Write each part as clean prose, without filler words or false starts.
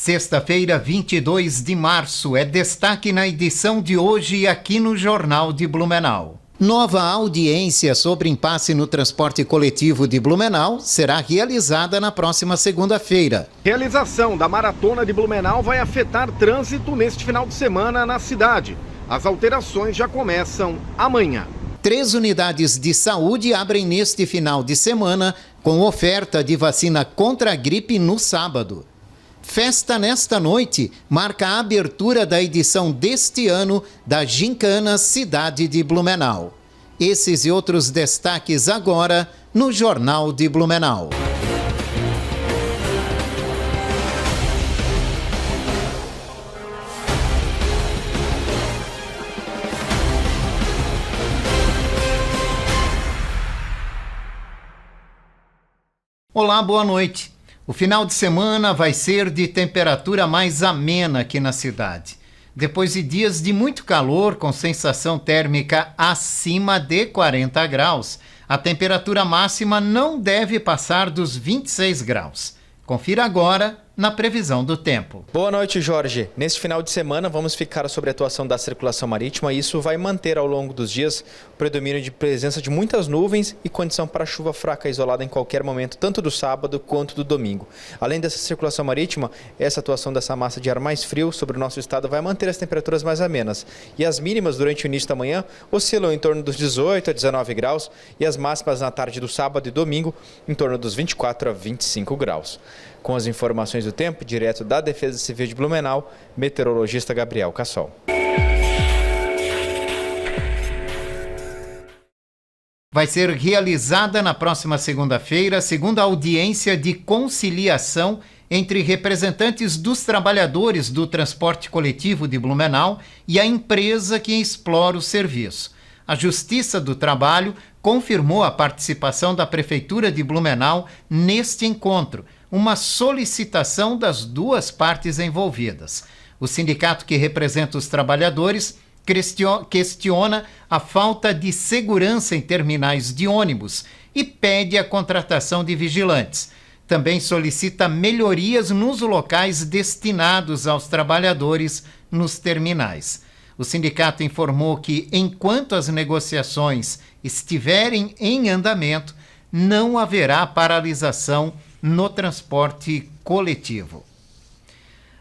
Sexta-feira, 22 de março, é destaque na edição de hoje aqui no Jornal de Blumenau. Nova audiência sobre impasse no transporte coletivo de Blumenau será realizada na próxima segunda-feira. Realização da Maratona de Blumenau vai afetar trânsito neste final de semana na cidade. As alterações já começam amanhã. 3 unidades de saúde abrem neste final de semana com oferta de vacina contra a gripe no sábado. Festa nesta noite marca a abertura da edição deste ano da Gincana Cidade de Blumenau. Esses e outros destaques agora no Jornal de Blumenau. Olá, boa noite. O final de semana vai ser de temperatura mais amena aqui na cidade. Depois de dias de muito calor, com sensação térmica acima de 40 graus, a temperatura máxima não deve passar dos 26 graus. Confira agora na previsão do tempo. Boa noite, Jorge. Neste final de semana vamos ficar sobre a atuação da circulação marítima e isso vai manter ao longo dos dias o predomínio de presença de muitas nuvens e condição para chuva fraca isolada em qualquer momento, tanto do sábado quanto do domingo. Além dessa circulação marítima, essa atuação dessa massa de ar mais frio sobre o nosso estado vai manter as temperaturas mais amenas. E as mínimas durante o início da manhã oscilam em torno dos 18 a 19 graus e as máximas na tarde do sábado e domingo em torno dos 24 a 25 graus. Com as informações do tempo, direto da Defesa Civil de Blumenau, meteorologista Gabriel Cassol. Vai ser realizada na próxima segunda-feira a segunda audiência de conciliação entre representantes dos trabalhadores do transporte coletivo de Blumenau e a empresa que explora o serviço. A Justiça do Trabalho confirmou a participação da Prefeitura de Blumenau neste encontro, uma solicitação das duas partes envolvidas. O sindicato que representa os trabalhadores questiona a falta de segurança em terminais de ônibus e pede a contratação de vigilantes. Também solicita melhorias nos locais destinados aos trabalhadores nos terminais. O sindicato informou que, enquanto as negociações estiverem em andamento, não haverá paralisação no transporte coletivo.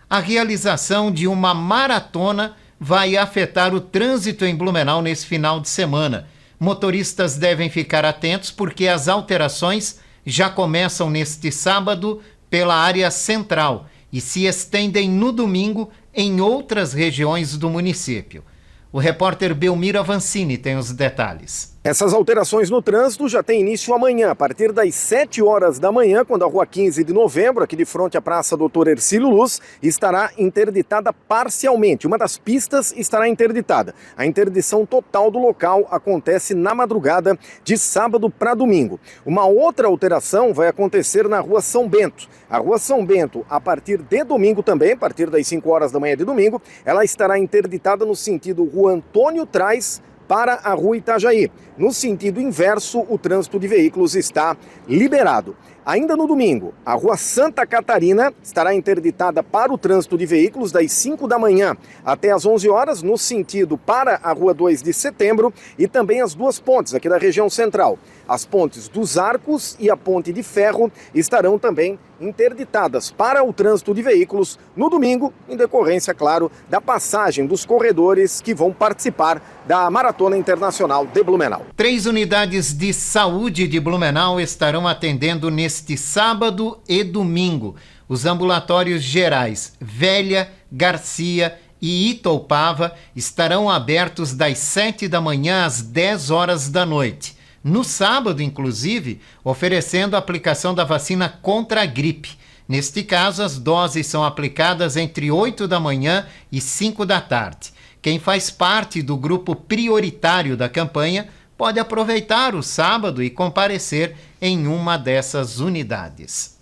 A realização de uma maratona vai afetar o trânsito em Blumenau nesse final de semana. Motoristas devem ficar atentos porque as alterações já começam neste sábado pela área central e se estendem no domingo em outras regiões do município. O repórter Belmiro Avancini tem os detalhes. Essas alterações no trânsito já têm início amanhã, a partir das 7 horas da manhã, quando a rua 15 de novembro, aqui de frente à Praça Doutor Hercílio Luz, estará interditada parcialmente. Uma das pistas estará interditada. A interdição total do local acontece na madrugada de sábado para domingo. Uma outra alteração vai acontecer na rua São Bento. A rua São Bento, a partir de domingo também, a partir das 5 horas da manhã de domingo, ela estará interditada no sentido Rua Antônio Traz para a rua Itajaí. No sentido inverso, o trânsito de veículos está liberado. Ainda no domingo, a rua Santa Catarina estará interditada para o trânsito de veículos das 5 da manhã até as 11 horas, no sentido para a rua 2 de setembro e também as duas pontes aqui da região central. As pontes dos Arcos e a Ponte de Ferro estarão também interditadas para o trânsito de veículos no domingo, em decorrência, claro, da passagem dos corredores que vão participar da Maratona Internacional de Blumenau. 3 unidades de saúde de Blumenau estarão atendendo neste sábado e domingo. Os ambulatórios gerais Velha, Garcia e Itoupava estarão abertos das 7 da manhã às 10 horas da noite. No sábado, inclusive, oferecendo a aplicação da vacina contra a gripe. Neste caso, as doses são aplicadas entre 8 da manhã e 5 da tarde. Quem faz parte do grupo prioritário da campanha pode aproveitar o sábado e comparecer em uma dessas unidades.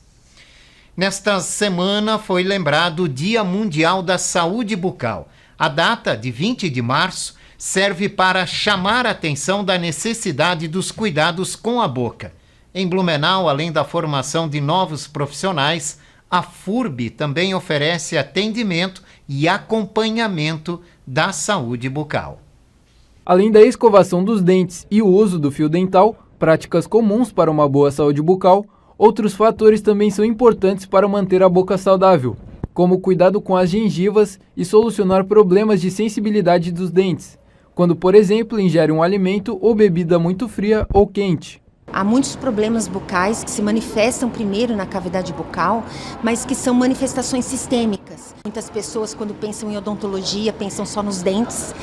Nesta semana foi lembrado o Dia Mundial da Saúde Bucal. A data, de 20 de março, serve para chamar a atenção da necessidade dos cuidados com a boca. Em Blumenau, além da formação de novos profissionais, A FURB também oferece atendimento e acompanhamento da saúde bucal. Além da escovação dos dentes e o uso do fio dental, práticas comuns para uma boa saúde bucal, outros fatores também são importantes para manter a boca saudável, como o cuidado com as gengivas e solucionar problemas de sensibilidade dos dentes, quando, por exemplo, ingere um alimento ou bebida muito fria ou quente. Há muitos problemas bucais que se manifestam primeiro na cavidade bucal, mas que são manifestações sistêmicas. Muitas pessoas, quando pensam em odontologia, pensam só nos dentes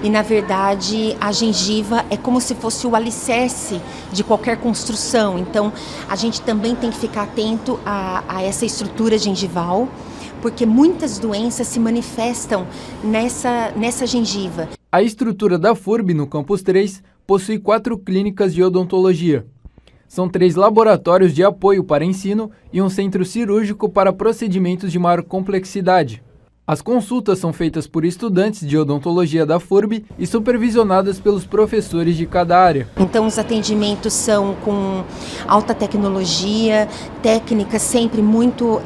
e, na verdade, a gengiva é como se fosse o alicerce de qualquer construção. Então, a gente também tem que ficar atento a essa estrutura gengival, porque muitas doenças se manifestam nessa gengiva. A estrutura da FURB no Campus 3 possui 4 clínicas de odontologia. São 3 laboratórios de apoio para ensino e um centro cirúrgico para procedimentos de maior complexidade. As consultas são feitas por estudantes de odontologia da FURB e supervisionadas pelos professores de cada área. Então, os atendimentos são com alta tecnologia, técnicas sempre muito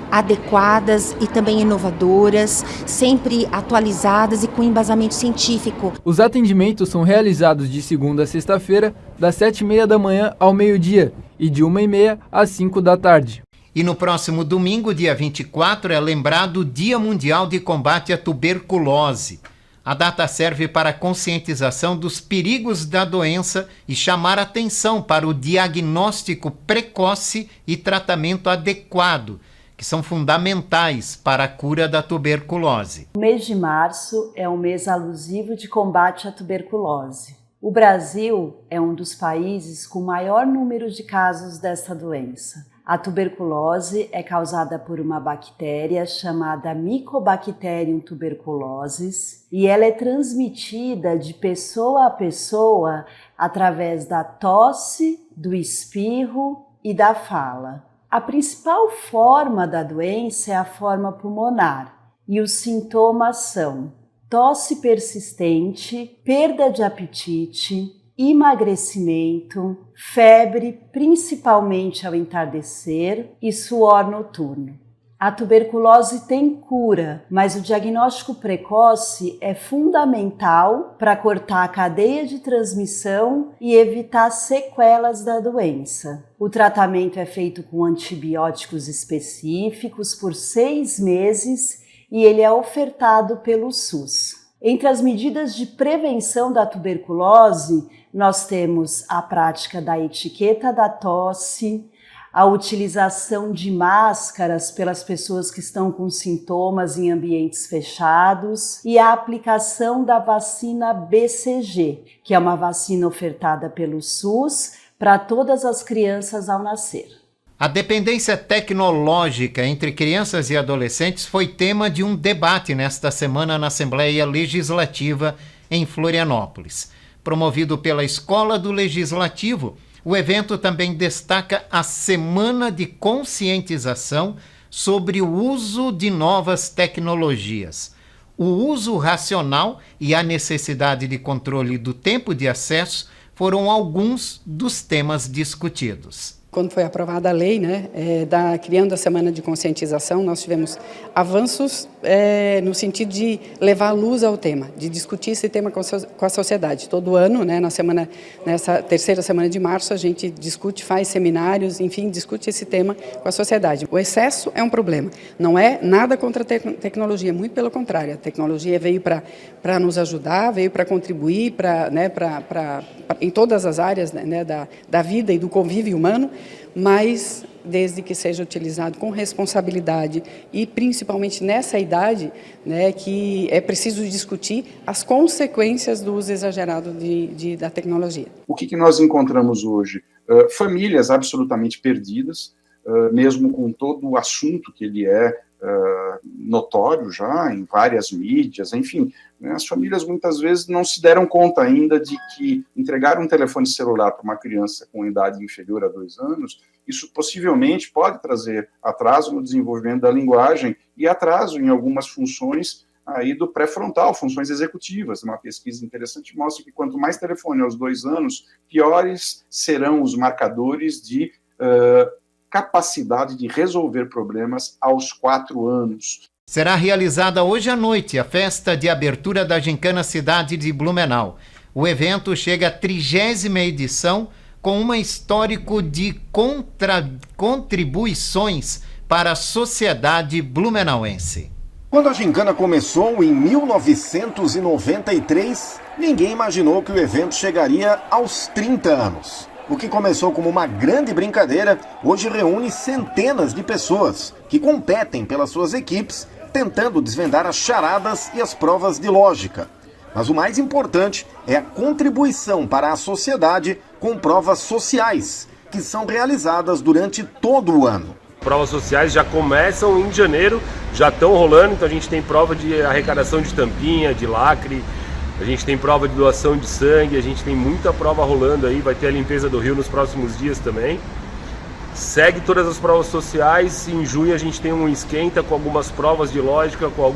adequadas e também inovadoras, sempre atualizadas e com embasamento científico. Os atendimentos são realizados de segunda a sexta-feira, das 7h30 da manhã ao meio-dia e de 1h30 às 5 da tarde. E no próximo domingo, dia 24, é lembrado o Dia Mundial de Combate à Tuberculose. A data serve para a conscientização dos perigos da doença e chamar atenção para o diagnóstico precoce e tratamento adequado, que são fundamentais para a cura da tuberculose. O mês de março é um mês alusivo de combate à tuberculose. O Brasil é um dos países com maior número de casos dessa doença. A tuberculose é causada por uma bactéria chamada Mycobacterium tuberculosis e ela é transmitida de pessoa a pessoa através da tosse, do espirro e da fala. A principal forma da doença é a forma pulmonar e os sintomas são tosse persistente, perda de apetite, emagrecimento, febre, principalmente ao entardecer, e suor noturno. A tuberculose tem cura, mas o diagnóstico precoce é fundamental para cortar a cadeia de transmissão e evitar sequelas da doença. O tratamento é feito com antibióticos específicos por 6 meses e ele é ofertado pelo SUS. Entre as medidas de prevenção da tuberculose, nós temos a prática da etiqueta da tosse, a utilização de máscaras pelas pessoas que estão com sintomas em ambientes fechados e a aplicação da vacina BCG, que é uma vacina ofertada pelo SUS para todas as crianças ao nascer. A dependência tecnológica entre crianças e adolescentes foi tema de um debate nesta semana na Assembleia Legislativa em Florianópolis. Promovido pela Escola do Legislativo, o evento também destaca a Semana de Conscientização sobre o uso de novas tecnologias. O uso racional e a necessidade de controle do tempo de acesso foram alguns dos temas discutidos. Quando foi aprovada a lei, criando a Semana de Conscientização, nós tivemos avanços no sentido de levar luz ao tema, de discutir esse tema com a sociedade. Todo ano, nessa terceira semana de março, a gente discute, faz seminários, enfim, discute esse tema com a sociedade. O excesso é um problema, não é nada contra a tecnologia, muito pelo contrário. A tecnologia veio para nos ajudar, veio para contribuir em todas as áreas da vida e do convívio humano, mas desde que seja utilizado com responsabilidade e principalmente nessa idade, que é preciso discutir as consequências do uso exagerado da tecnologia. O que nós encontramos hoje? Famílias absolutamente perdidas, mesmo com todo o assunto que ele é notório já em várias mídias, enfim, as famílias muitas vezes não se deram conta ainda de que entregar um telefone celular para uma criança com idade inferior a 2 anos, isso possivelmente pode trazer atraso no desenvolvimento da linguagem e atraso em algumas funções aí do pré-frontal, funções executivas. Uma pesquisa interessante mostra que quanto mais telefone aos 2 anos, piores serão os marcadores de capacidade de resolver problemas aos 4 anos. Será realizada hoje à noite a festa de abertura da Gincana Cidade de Blumenau. O evento chega à 30ª edição com um histórico de contribuições para a sociedade blumenauense. Quando a gincana começou em 1993, ninguém imaginou que o evento chegaria aos 30 anos. O que começou como uma grande brincadeira, hoje reúne centenas de pessoas que competem pelas suas equipes, tentando desvendar as charadas e as provas de lógica. Mas o mais importante é a contribuição para a sociedade com provas sociais, que são realizadas durante todo o ano. Provas sociais já começam em janeiro, já estão rolando, então a gente tem prova de arrecadação de tampinha, de lacre, a gente tem prova de doação de sangue, a gente tem muita prova rolando aí, vai ter a limpeza do rio nos próximos dias também. Segue todas as provas sociais, em junho a gente tem um esquenta com algumas provas de lógica, com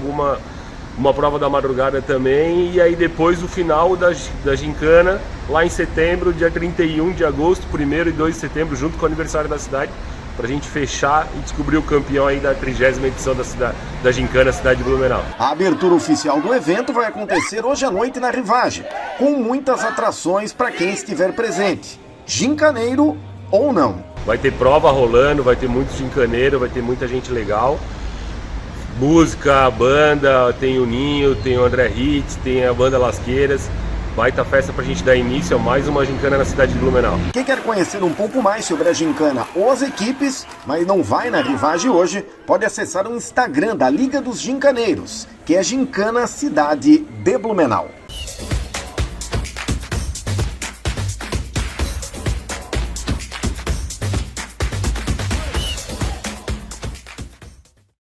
uma prova da madrugada também, e aí depois o final da gincana, lá em setembro, dia 31 de agosto, 1º e 2 de setembro, junto com o aniversário da cidade, para a gente fechar e descobrir o campeão aí da 30ª edição da Gincana Cidade de Blumenau. A abertura oficial do evento vai acontecer hoje à noite na Rivagem, com muitas atrações para quem estiver presente, gincaneiro ou não. Vai ter prova rolando, vai ter muito gincaneiro, vai ter muita gente legal. Música, banda, tem o Ninho, tem o André Hitz, tem a banda Lasqueiras. Baita festa pra gente dar início a mais uma gincana na cidade de Blumenau. Quem quer conhecer um pouco mais sobre a gincana ou as equipes, mas não vai na Rivagem hoje, pode acessar o Instagram da Liga dos Gincaneiros, que é Gincana Cidade de Blumenau.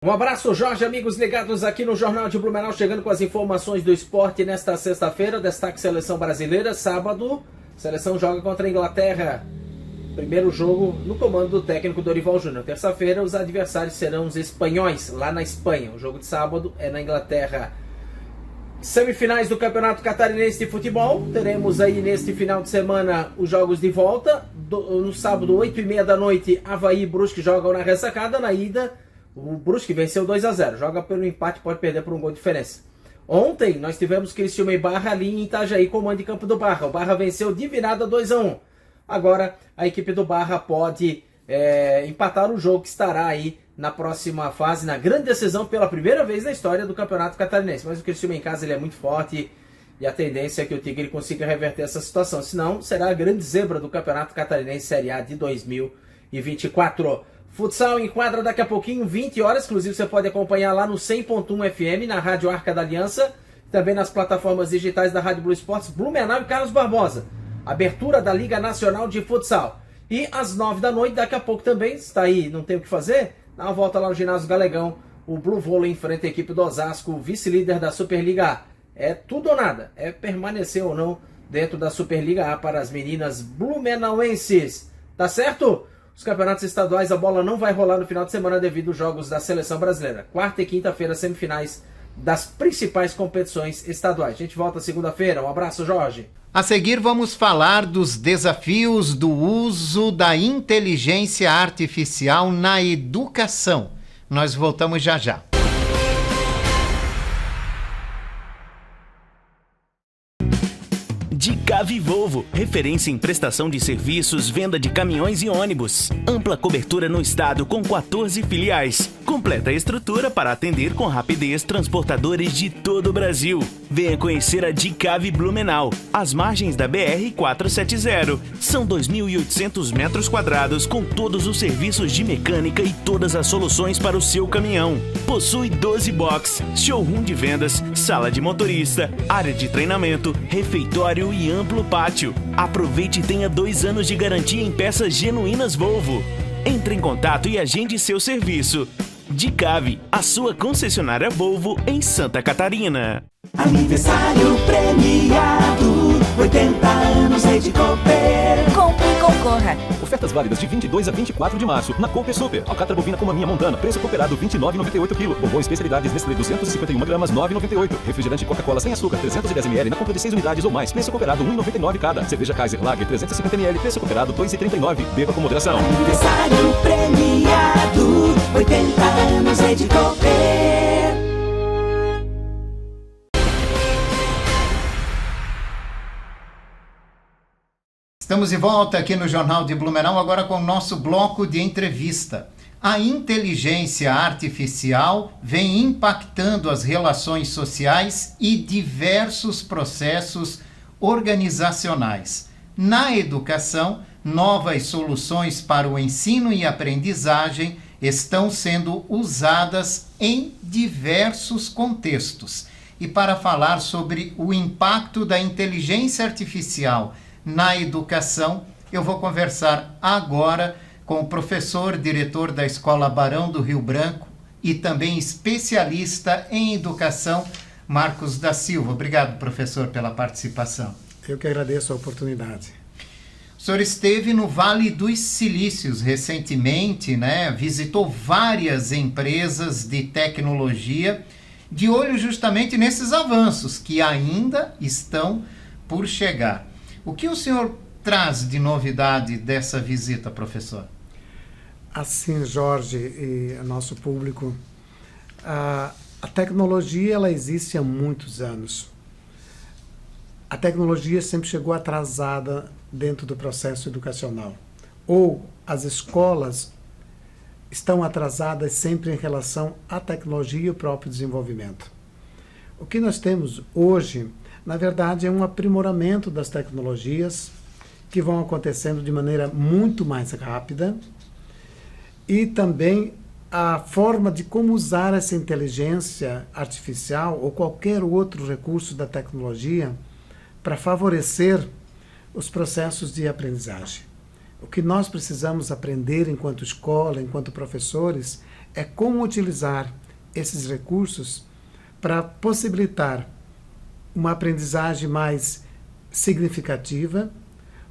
Um abraço, Jorge, amigos ligados aqui no Jornal de Blumenau, chegando com as informações do esporte nesta sexta-feira. Destaque Seleção Brasileira, sábado, seleção joga contra a Inglaterra. Primeiro jogo no comando do técnico Dorival Júnior. Terça-feira, os adversários serão os espanhóis, lá na Espanha. O jogo de sábado é na Inglaterra. Semifinais do Campeonato Catarinense de Futebol. Teremos aí neste final de semana os jogos de volta. No sábado, 8h30 da noite, Avaí e Brusque jogam na ressacada. Na ida, o Brusque venceu 2-0, joga pelo empate, pode perder por um gol de diferença. Ontem nós tivemos Criciúma e Barra ali em Itajaí, comando de campo do Barra. O Barra venceu de virada 2-1. Agora a equipe do Barra pode empatar o jogo que estará aí na próxima fase, na grande decisão pela primeira vez na história do Campeonato Catarinense. Mas o Criciúma em casa ele é muito forte e a tendência é que o Tigre consiga reverter essa situação. Senão será a grande zebra do Campeonato Catarinense Série A de 2024. Futsal em quadra daqui a pouquinho, 20 horas. Inclusive você pode acompanhar lá no 100.1 FM, na Rádio Arca da Aliança. Também nas plataformas digitais da Rádio Blue Esportes, Blumenau e Carlos Barbosa. Abertura da Liga Nacional de Futsal. E às 9 da noite, daqui a pouco também, está aí, não tem o que fazer, dá uma volta lá no Ginásio Galegão. O Blue Vôlei enfrenta a equipe do Osasco, vice-líder da Superliga A. É tudo ou nada, é permanecer ou não dentro da Superliga A para as meninas blumenauenses. Tá certo? Os campeonatos estaduais, a bola não vai rolar no final de semana devido aos jogos da Seleção Brasileira. Quarta e quinta-feira, semifinais das principais competições estaduais. A gente volta segunda-feira. Um abraço, Jorge. A seguir, vamos falar dos desafios do uso da inteligência artificial na educação. Nós voltamos já já. Dicave Volvo, referência em prestação de serviços, venda de caminhões e ônibus. Ampla cobertura no estado com 14 filiais. Completa estrutura para atender com rapidez transportadores de todo o Brasil. Venha conhecer a Dicave Blumenau, às margens da BR-470. São 2.800 metros quadrados com todos os serviços de mecânica e todas as soluções para o seu caminhão. Possui 12 box, showroom de vendas, sala de motorista, área de treinamento, refeitório e amplo pátio. Aproveite e tenha 2 anos de garantia em peças genuínas Volvo. Entre em contato e agende seu serviço. Dicave, a sua concessionária Volvo em Santa Catarina. Aniversário premiado, 80 anos Rede Cooper. Compre e concorra. Ofertas válidas de 22 a 24 de março. Na Cooper Super. Alcatra bovina com maminha montana. Preço cooperado R$ 29,98 kg. Bombom especialidades Nestlé 251 gramas, R$ 9,98. Refrigerante Coca-Cola sem açúcar 310 ml na compra de 6 unidades ou mais. Preço cooperado R$ 1,99 cada. Cerveja Kaiser Lager 350 ml. Preço cooperado R$ 2,39. Beba com moderação. Aniversário premiado. 80 anos é de Cooper. Estamos de volta aqui no Jornal de Blumenau, agora com o nosso bloco de entrevista. A inteligência artificial vem impactando as relações sociais e diversos processos organizacionais. Na educação, novas soluções para o ensino e aprendizagem estão sendo usadas em diversos contextos. E para falar sobre o impacto da inteligência artificial na educação, eu vou conversar agora com o professor, diretor da Escola Barão do Rio Branco e também especialista em educação, Marcos da Silva. Obrigado, professor, pela participação. Eu que agradeço a oportunidade. O senhor esteve no Vale dos Silícios recentemente, né? Visitou várias empresas de tecnologia, de olho justamente nesses avanços que ainda estão por chegar. O que o senhor traz de novidade dessa visita, professor? Assim, Jorge e nosso público, a tecnologia ela existe há muitos anos. A tecnologia sempre chegou atrasada dentro do processo educacional. Ou as escolas estão atrasadas sempre em relação à tecnologia e o próprio desenvolvimento. O que nós temos hoje, na verdade, é um aprimoramento das tecnologias que vão acontecendo de maneira muito mais rápida e também a forma de como usar essa inteligência artificial ou qualquer outro recurso da tecnologia para favorecer os processos de aprendizagem. O que nós precisamos aprender enquanto escola, enquanto professores, é como utilizar esses recursos para possibilitar uma aprendizagem mais significativa,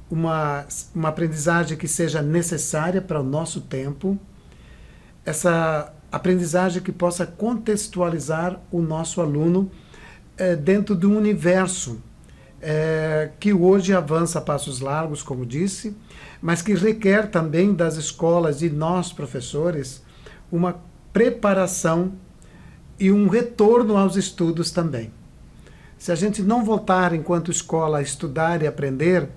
uma aprendizagem que seja necessária para o nosso tempo, essa aprendizagem que possa contextualizar o nosso aluno dentro de um universo que hoje avança a passos largos, como disse, mas que requer também das escolas e nós, professores, uma preparação e um retorno aos estudos também. Se a gente não voltar enquanto escola a estudar e aprender,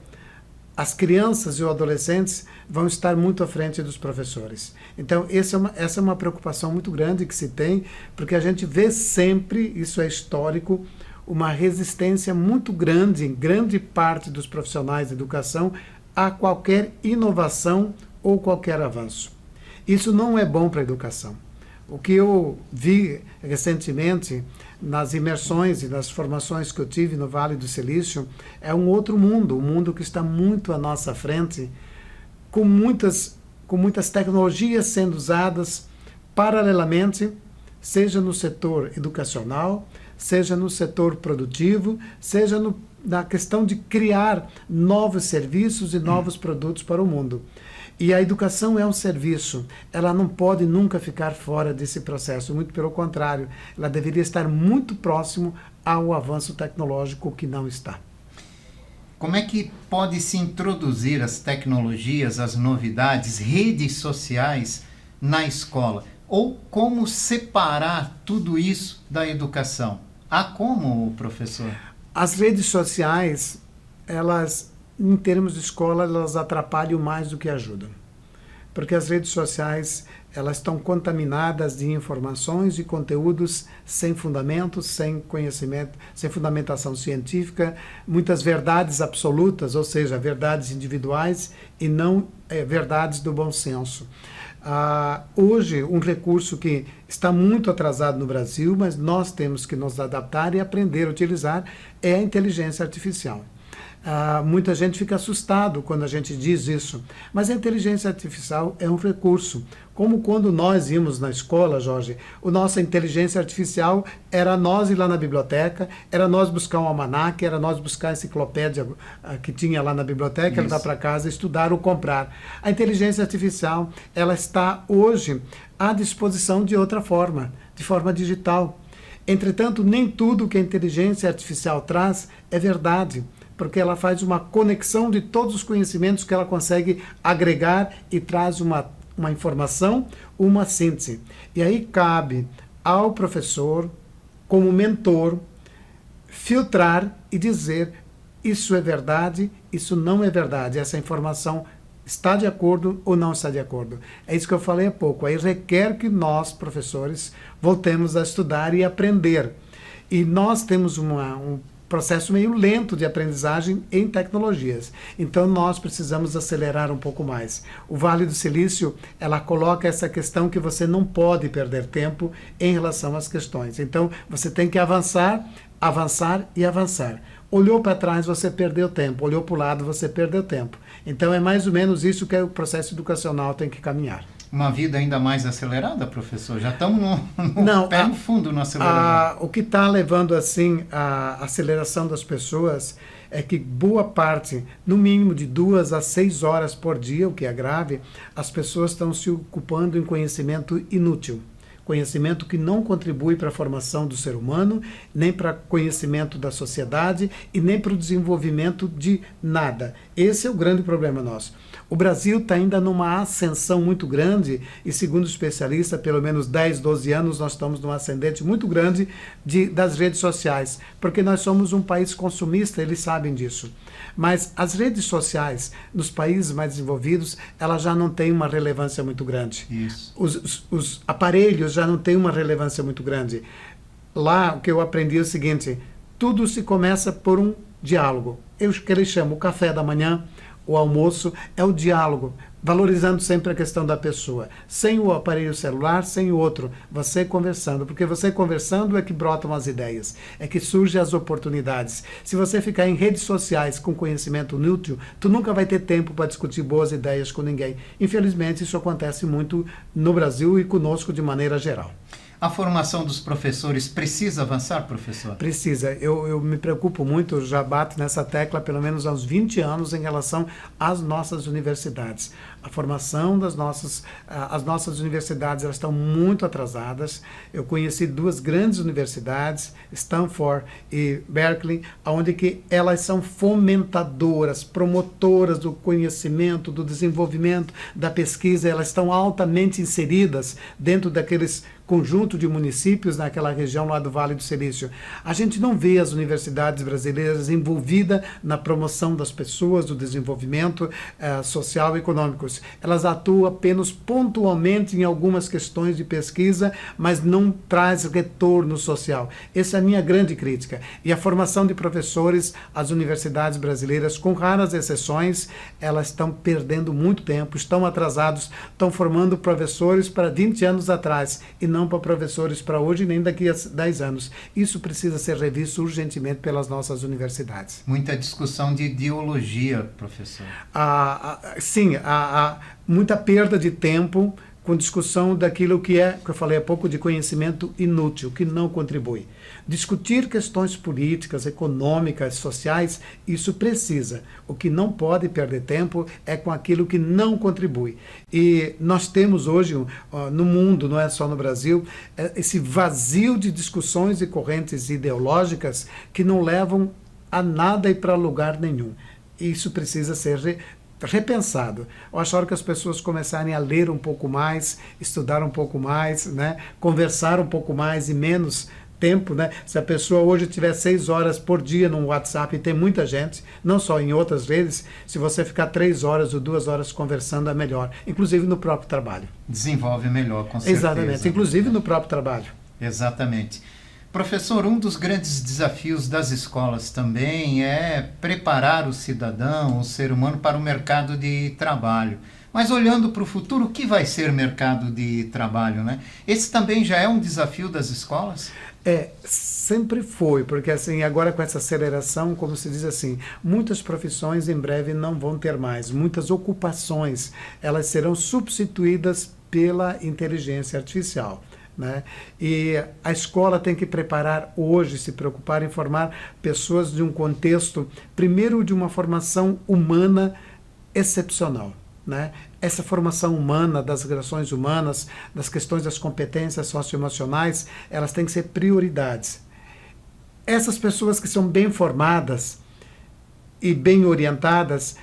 as crianças e os adolescentes vão estar muito à frente dos professores. Então, essa é uma preocupação muito grande que se tem, porque a gente vê sempre, isso é histórico, uma resistência muito grande em grande parte dos profissionais de educação a qualquer inovação ou qualquer avanço. Isso não é bom para a educação. O que eu vi recentemente nas imersões e nas formações que eu tive no Vale do Silício é um outro mundo, um mundo que está muito à nossa frente, com muitas tecnologias sendo usadas paralelamente, seja no setor educacional, seja no setor produtivo, seja na questão de criar novos serviços e novos produtos para o mundo. E a educação é um serviço, ela não pode nunca ficar fora desse processo, muito pelo contrário, ela deveria estar muito próximo ao avanço tecnológico que não está. Como é que pode se introduzir as tecnologias, as novidades, redes sociais na escola? Ou como separar tudo isso da educação? Há como, professor? As redes sociais, elas, em termos de escola, elas atrapalham mais do que ajudam. Porque as redes sociais, elas estão contaminadas de informações e conteúdos sem fundamento, sem conhecimento, sem fundamentação científica, muitas verdades absolutas, ou seja, verdades individuais e não verdades do bom senso. Hoje, um recurso que está muito atrasado no Brasil, mas nós temos que nos adaptar e aprender a utilizar, é a inteligência artificial. Muita gente fica assustado quando a gente diz isso, mas a inteligência artificial é um recurso. Como quando nós íamos na escola, Jorge, a nossa inteligência artificial era nós ir lá na biblioteca, era nós buscar um almanaque, era nós buscar a enciclopédia que tinha lá na biblioteca, levar para casa, estudar ou comprar. A inteligência artificial, ela está hoje à disposição de outra forma, de forma digital. Entretanto, nem tudo que a inteligência artificial traz é verdade, porque ela faz uma conexão de todos os conhecimentos que ela consegue agregar e traz uma informação, uma síntese. E aí cabe ao professor, como mentor, filtrar e dizer isso é verdade, isso não é verdade, essa informação está de acordo ou não está de acordo. É isso que eu falei há pouco. Aí requer que nós, professores, voltemos a estudar e aprender. E nós temos um processo meio lento de aprendizagem em tecnologias. Então, nós precisamos acelerar um pouco mais. O Vale do Silício, ela coloca essa questão que você não pode perder tempo em relação às questões. Então, você tem que avançar, avançar e avançar. Olhou para trás, você perdeu tempo. Olhou para o lado, você perdeu tempo. Então, é mais ou menos isso que o processo educacional tem que caminhar. Uma vida ainda mais acelerada, professor? Já estamos no pé no fundo no aceleramento. O que está levando assim a aceleração das pessoas é que boa parte, no mínimo de 2 a 6 horas por dia, o que é grave, as pessoas estão se ocupando em conhecimento inútil. Conhecimento que não contribui para a formação do ser humano, nem para o conhecimento da sociedade e nem para o desenvolvimento de nada. Esse é o grande problema nosso. O Brasil está ainda numa ascensão muito grande e, segundo especialistas, pelo menos 10, 12 anos, nós estamos num ascendente muito grande das redes sociais, porque nós somos um país consumista, eles sabem disso. Mas as redes sociais, nos países mais desenvolvidos, elas já não têm uma relevância muito grande. Isso. Os aparelhos já não têm uma relevância muito grande. Lá, o que eu aprendi é o seguinte, tudo se começa por um diálogo. O que eles chamam o café da manhã, o almoço, é o diálogo, valorizando sempre a questão da pessoa. Sem o aparelho celular, sem o outro, você conversando, porque você conversando é que brotam as ideias, é que surgem as oportunidades. Se você ficar em redes sociais com conhecimento inútil, tu nunca vai ter tempo para discutir boas ideias com ninguém. Infelizmente, isso acontece muito no Brasil e conosco de maneira geral. A formação dos professores precisa avançar, professor? Precisa. Eu me preocupo muito, já bato nessa tecla pelo menos há uns 20 anos em relação às nossas universidades. A formação das as nossas universidades, elas estão muito atrasadas. Eu conheci 2 grandes universidades, Stanford e Berkeley, onde que elas são fomentadoras, promotoras do conhecimento, do desenvolvimento, da pesquisa. Elas estão altamente inseridas dentro daqueles conjunto de municípios naquela região lá do Vale do Silício. A gente não vê as universidades brasileiras envolvidas na promoção das pessoas, do desenvolvimento social e econômicos. Elas atuam apenas pontualmente em algumas questões de pesquisa, mas não traz retorno social. Essa é a minha grande crítica. E a formação de professores, as universidades brasileiras, com raras exceções, elas estão perdendo muito tempo, estão atrasados, estão formando professores para 20 anos atrás e não para professores para hoje, nem daqui a 10 anos. Isso precisa ser revisto urgentemente pelas nossas universidades. Muita discussão de ideologia, professor. Sim, há muita perda de tempo com discussão daquilo que eu falei há pouco, de conhecimento inútil, que não contribui. Discutir questões políticas, econômicas, sociais, isso precisa. O que não pode perder tempo é com aquilo que não contribui. E nós temos hoje, no mundo, não é só no Brasil, esse vazio de discussões e correntes ideológicas que não levam a nada e para lugar nenhum. Isso precisa ser repensado. Eu acho que as pessoas começarem a ler um pouco mais, estudar um pouco mais, né? Conversar um pouco mais e menos tempo, né? Se a pessoa hoje tiver 6 horas por dia no WhatsApp, e tem muita gente, não só em outras redes, se você ficar 3 horas ou 2 horas conversando é melhor, inclusive no próprio trabalho. Desenvolve melhor, com certeza. Exatamente, inclusive no próprio trabalho. Exatamente. Professor, um dos grandes desafios das escolas também é preparar o cidadão, o ser humano, para o mercado de trabalho. Mas olhando para o futuro, o que vai ser mercado de trabalho, né? Esse também já é um desafio das escolas? Sempre foi, porque assim, agora com essa aceleração, como se diz assim, muitas profissões em breve não vão ter mais, muitas ocupações, elas serão substituídas pela inteligência artificial. Né? E a escola tem que preparar hoje, se preocupar em formar pessoas de um contexto, primeiro de uma formação humana excepcional. Né? Essa formação humana, das relações humanas, das questões das competências socioemocionais, elas têm que ser prioridades. Essas pessoas que são bem formadas e bem orientadas,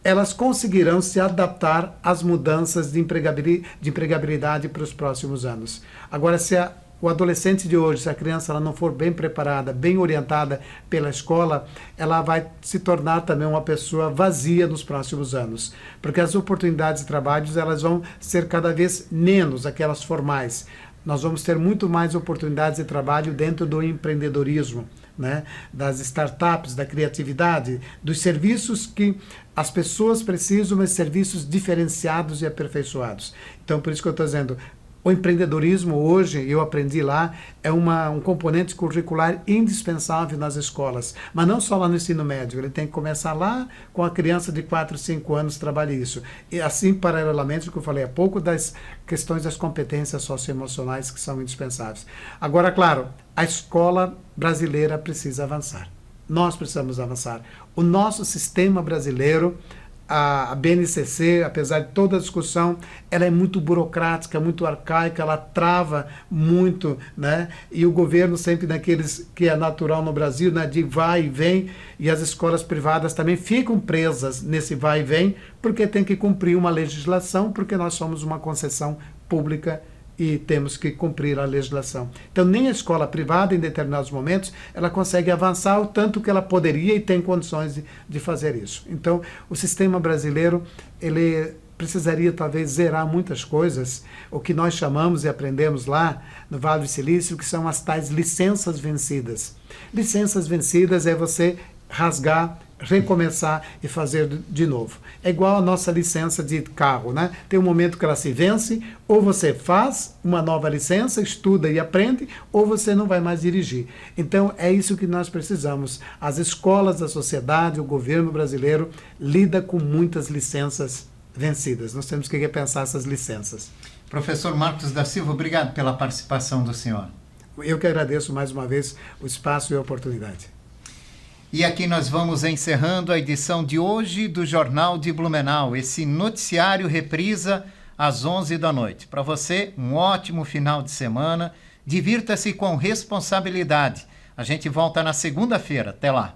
elas conseguirão se adaptar às mudanças de empregabilidade para os próximos anos. Agora, se o adolescente de hoje, se a criança ela não for bem preparada, bem orientada pela escola, ela vai se tornar também uma pessoa vazia nos próximos anos, porque as oportunidades de trabalho elas vão ser cada vez menos aquelas formais. Nós vamos ter muito mais oportunidades de trabalho dentro do empreendedorismo, né? Das startups, da criatividade, dos serviços que as pessoas precisam, mas serviços diferenciados e aperfeiçoados. Então, por isso que eu estou dizendo, o empreendedorismo hoje, eu aprendi lá, é um componente curricular indispensável nas escolas, mas não só lá no ensino médio, ele tem que começar lá com a criança de 4, 5 anos trabalhar isso. E assim, paralelamente, o que eu falei há pouco, das questões das competências socioemocionais que são indispensáveis. Agora, claro, a escola brasileira precisa avançar. Nós precisamos avançar. O nosso sistema brasileiro, a BNCC, apesar de toda a discussão, ela é muito burocrática, muito arcaica, ela trava muito, né? E o governo sempre naqueles que é natural no Brasil, né, de vai e vem, e as escolas privadas também ficam presas nesse vai e vem, porque tem que cumprir uma legislação, porque nós somos uma concessão pública e temos que cumprir a legislação. Então, nem a escola privada, em determinados momentos, ela consegue avançar o tanto que ela poderia e tem condições de fazer isso. Então, o sistema brasileiro, ele precisaria talvez zerar muitas coisas, o que nós chamamos e aprendemos lá no Vale do Silício, que são as tais licenças vencidas. Licenças vencidas é você rasgar, recomeçar e fazer de novo. É igual a nossa licença de carro, né? Tem um momento que ela se vence, ou você faz uma nova licença, estuda e aprende, ou você não vai mais dirigir. Então, é isso que nós precisamos. As escolas, a sociedade, o governo brasileiro lida com muitas licenças vencidas. Nós temos que repensar essas licenças. Professor Marcos da Silva, obrigado pela participação do senhor. Eu que agradeço mais uma vez o espaço e a oportunidade. E aqui nós vamos encerrando a edição de hoje do Jornal de Blumenau. Esse noticiário reprisa às 11 da noite. Para você, um ótimo final de semana. Divirta-se com responsabilidade. A gente volta na segunda-feira. Até lá.